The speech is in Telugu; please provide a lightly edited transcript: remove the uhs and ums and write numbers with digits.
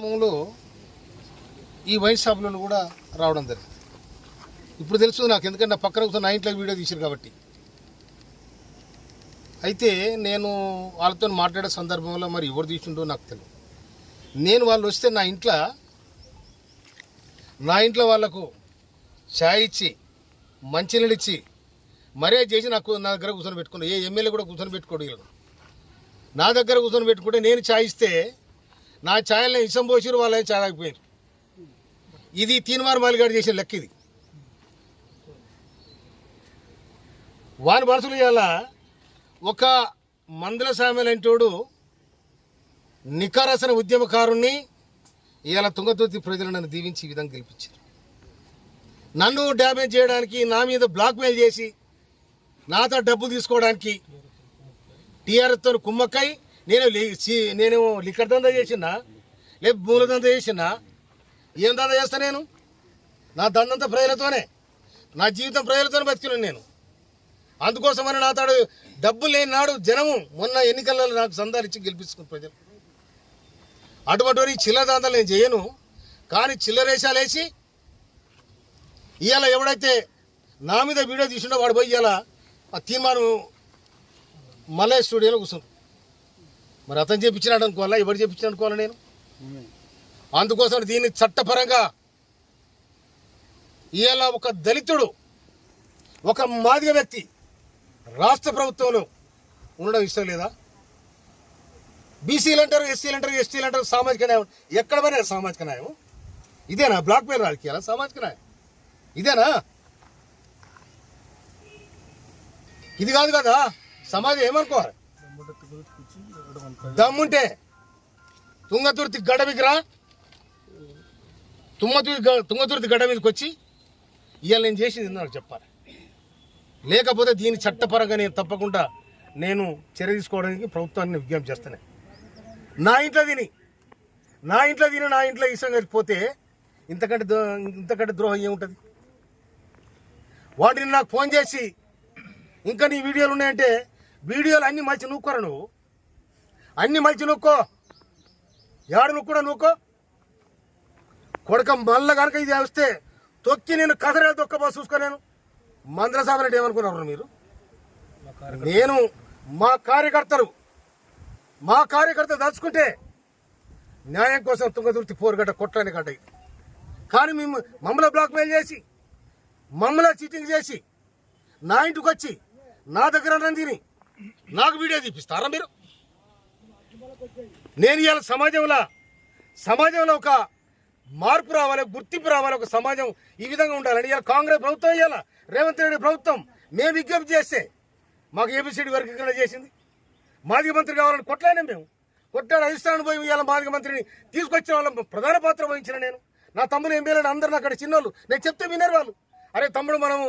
కార్యక్రమంలో ఈ వైన్ షాపులను కూడా రావడం జరిగింది. ఇప్పుడు తెలుసు నాకు, ఎందుకంటే నా పక్కన కూర్చొని నా ఇంట్లో వీడియో తీశారు కాబట్టి. అయితే నేను వాళ్ళతో మాట్లాడే సందర్భంలో మరి ఎవరు తీసుండో నాకు తెలియదు. నేను వాళ్ళు వస్తే నా ఇంట్లో వాళ్ళకు ఛాయ్ ఇచ్చి మంచినీళ్ళు ఇచ్చి మర్యాద చేసి నా దగ్గర కూర్చొని పెట్టుకున్నా. ఏ ఎమ్మెల్యే కూడా కూర్చొని పెట్టుకోడు. వీళ్ళు నా దగ్గర కూర్చొని పెట్టుకుంటే నేను ఛాయ్ ఇస్తే నా ఛాయల్ని ఇసం పోసిరు, వాళ్ళని ఛాయ్ ఆగిపోయారు. ఇది తీన్మార్ మాలిగాడు చేసిన లెక్క. ఇది వారి మనసులు ఇవాళ ఒక మందుల సామెలంటోడు నికారసన ఉద్యమకారుణ్ణి ఇవాళ తుంగతుర్తి ప్రజలు నన్ను దీవించి ఈ విధంగా గెలిపించారు. నన్ను డ్యామేజ్ చేయడానికి, నా మీద బ్లాక్మెయిల్ చేసి నాతో డబ్బులు తీసుకోవడానికి టీఆర్ఎస్తో కుమ్మక్కై నేను లిక్కర్ దందా చేసినా, లేక భూముల దందా చేసినా, ఏం దందా చేస్తా? నేను నా దందంతా ప్రజలతోనే, నా జీవితం ప్రజలతోనే బతికినాను నేను. అందుకోసమని నాతాడు డబ్బు లేని నాడు జనము మొన్న ఎన్నికలలో నాకు సందాలు ఇచ్చి గెలిపించుకున్న ప్రజలు. అటువంటి చిల్లర దందాలు నేను చేయను. కానీ చిల్లరేషాలు వేసి ఇవాళ ఎవడైతే నా మీద వీడియో తీసుండో వాడు పోయి ఇవాళ ఆ తీర్మానం మల్లయ్య స్టూడియోలో కూర్చున్నాడు. మరి అతను చేయించినాడు అనుకోవాలా, ఎవరు చేయించినాడు అనుకోవాలా నేను? అందుకోసం దీన్ని చట్టపరంగా ఇవాళ ఒక దళితుడు, ఒక మాదిగ వ్యక్తి రాష్ట్ర ప్రభుత్వంలో ఉండడం ఇష్టం లేదా? బీసీలు అంటారు, ఎస్సీలు అంటారు, ఎస్టీలు అంటారు, సామాజిక న్యాయం. ఎక్కడ పోయినా సామాజిక న్యాయం ఇదేనా? బ్లాక్ మెయిల్ రాజకీయాల సామాజిక న్యాయం ఇదేనా? ఇది కాదు కదా. సమాజం ఏమనుకోవాలి? దమ్ముంటే తుంగతుర్తి గడ్డ మీదకి రా, తుంగతుర్తి గడ్డ మీదకి వచ్చి ఇవాళ నేను చేసింది నాకు చెప్పాలి. లేకపోతే దీని చట్టపరంగా నేను తప్పకుండా నేను చర్య తీసుకోవడానికి ప్రభుత్వాన్ని విజ్ఞప్తి చేస్తాను. నా ఇంట్లో తిని నా ఇంట్లో ఇష్టం కలిగిపోతే ఇంతకంటే ద్రోహం ఏముంటుంది? వాటిని నాకు ఫోన్ చేసి ఇంకా నీ వీడియోలు ఉన్నాయంటే, వీడియోలు అన్ని మలిచి నూక్కోరా, నువ్వు అన్ని మలిచి నూక్కో, ఏడు నువ్వు నూక్కో కొడక. మళ్ళా కనుక ఇది వస్తే తొక్కి నేను కసరేలు తొక్కబో చూసుకోలేను. మందల సాబనంటే ఏమనుకున్నారు మీరు? నేను మా కార్యకర్తలు దాచుకుంటే న్యాయం కోసం తుంగతుర్తి పోరుగడ్డ కొట్టని గడ్డ. కానీ మమ్మల్ని బ్లాక్మెయిల్ చేసి, మమ్మల్ని చీటింగ్ చేసి నా ఇంటికి వచ్చి నా దగ్గర తిని నాకు వీడియో తీపిస్తారా మీరు? నేను ఇవాళ సమాజంలో ఒక మార్పు రావాలి, గుర్తింపు రావాలి, ఒక సమాజం ఈ విధంగా ఉండాలని ఇవాళ కాంగ్రెస్ ప్రభుత్వం, ఇవాళ రేవంత్ రెడ్డి ప్రభుత్వం మేము విజ్ఞప్తి చేస్తే మాకు ఏబిసిడి వర్గీకరణ చేసింది. మాదిగ మంత్రి కావాలని కొట్లాడినా మేము. కొట్లాడి అధిష్టానం పోయి ఇవాళ మాదిగ మంత్రిని తీసుకొచ్చిన వాళ్ళ ప్రధాన పాత్ర వహించిన నేను. నా తమ్ముడు ఎమ్మెల్యేలు అందరూ అక్కడ చిన్నోళ్ళు, నేను చెప్తే వినరు వాళ్ళు. అరే తమ్ముడు, మనము